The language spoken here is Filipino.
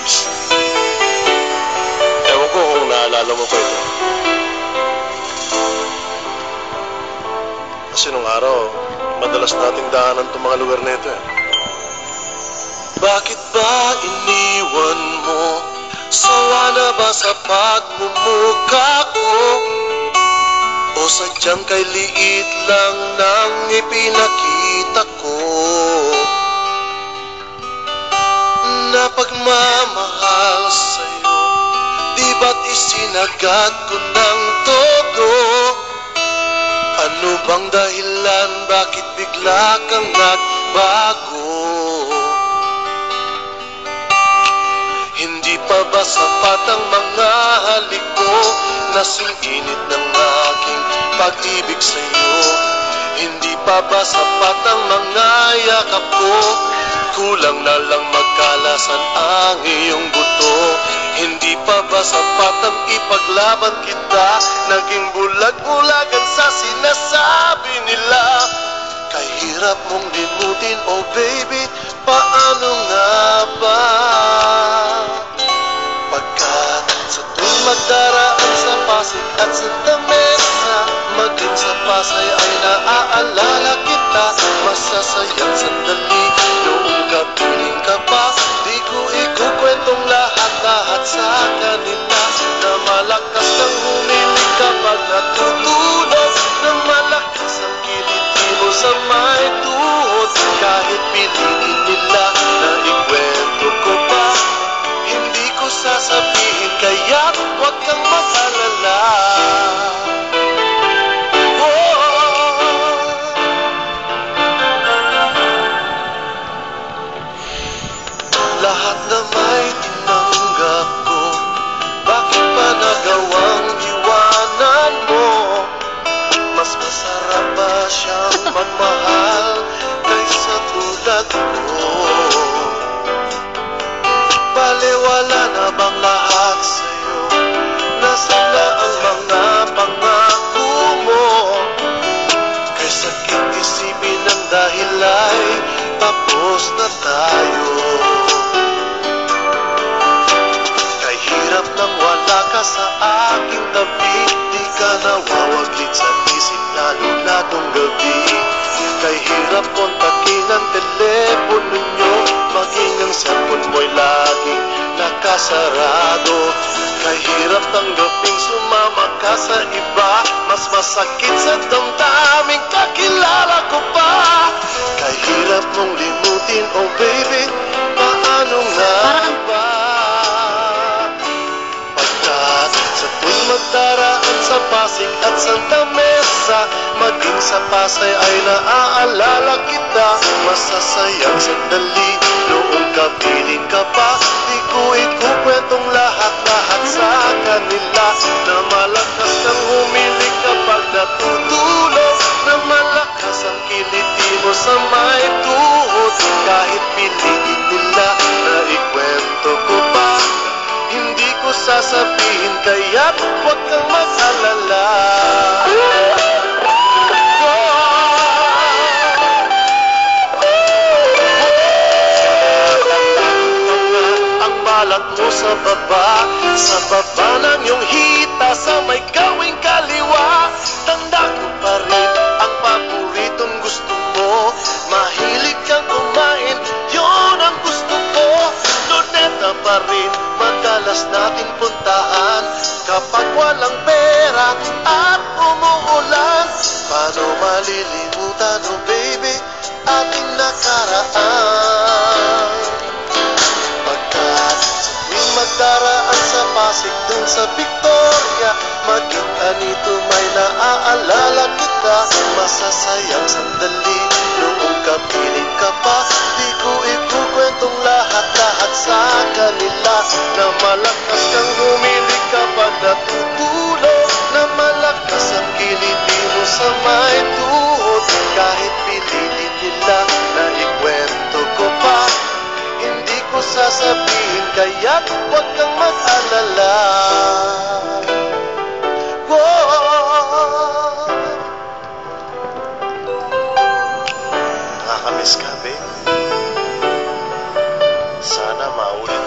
babes. Ewan ko kung naalala mo pa ito. Kasi nung araw, madalas nating daanan itong mga lugar na ito eh. Bakit ba iniwan mo? Sawa na ba sa pagmumukha ko? O sadyang kay liit lang nang ipinakita ko na pagmamahal sa'yo? Di ba't isinagad ko ng todo? Ano bang dahilan? Bakit bigla kang nagbago? Hindi pa ba sapat ang mga halik ko? Nasing-init ng aking pag-ibig sa'yo. Hindi pa ba sapat ang mga yakap ko? Kulang na lang magkalasan ang iyong buto. Hindi pa ba sapat ang ipaglaban kita? Naging bulag-bulagan sa sinasabi nila. Kahirap mong limutin, oh baby, paano nga ba? Pagkat sa tuwing magdaraan sa Pasig at sa Tamesa, maging sa Pasay ay naaalala kita. Masasayang sandali noong kapiling ka pa. Di ko ikukwentong lahat-lahat sa kanila. Na malakas kang humiling kapag natutulog. Na malakas ang kiliti mo sa may tuhod. Kahit piliin nila na ikwento ko pa, hindi ko sasabihin, kaya't huwag kang mag-alala. Lahat na may tinanggap ko, bakit pa nagawang iwanan mo? Mas masarap ba siyang magmahal kaysa tulad ko? Baliwala na bang lahat sa'yo? Nasaan na ang mga pangako mo? Kay sakit isipin ang dahil ay tapos na tayo. Kay hirap nang wala ka sa aking tabi. Di ka nawawaglit sa isip lalo na tong gabi. Kay hirap kontakin ang telepono nyo, maging ang cellphone mo'y laging nakasarado. Kay hirap tanggaping sumama ka sa iba. Mas masakit sa damdaming kakilala ko pa. Kay hirap mong limutin, oh baby, paano nga ba? Pagkat sa tuwing magdaraan sa Pasig at Santa Mesa, maging sa Pasay ay naaalala kita. Masasayang sandali noong kapiling ka pa. Di ko ikukwentong lahat-lahat sa kanila. Na malakas kang humiling kapag natutulog. Na malakas ang kiliti mo sa may tuhod. Kahit piliin nila na ikwento ko pa, hindi ko sasabihin, kaya't huwag kang mag-alala. Ang balat mo sa baba ng iyong hita, sa may gawing kaliwa. Tanda ko pa rin ang paboritong gusto mo. Mahilig kang kumain, yun ang gusto ko. Luneta pa rin madalas natin puntahan kapag walang pera at umuulan. Paano malilimutan, oh baby, ating nakaraan? Pagkat sa tuwing magdaraan sa Pasig dun sa Victoria, maging anito may naaalala kita. Masasayang sandali noong kapiling ka pa. Di ko ikukwentong lahat-lahat sa kanila. Na malakas kang humiling kapag natutulog. Na malakas ang kiliti mo sa may tuhod. Kahit piliin nila na ikwento ko pa, hindi ko sasabihin, kaya't huwag kang mag-alala. Nakakamiss ka, babe. Sana maulit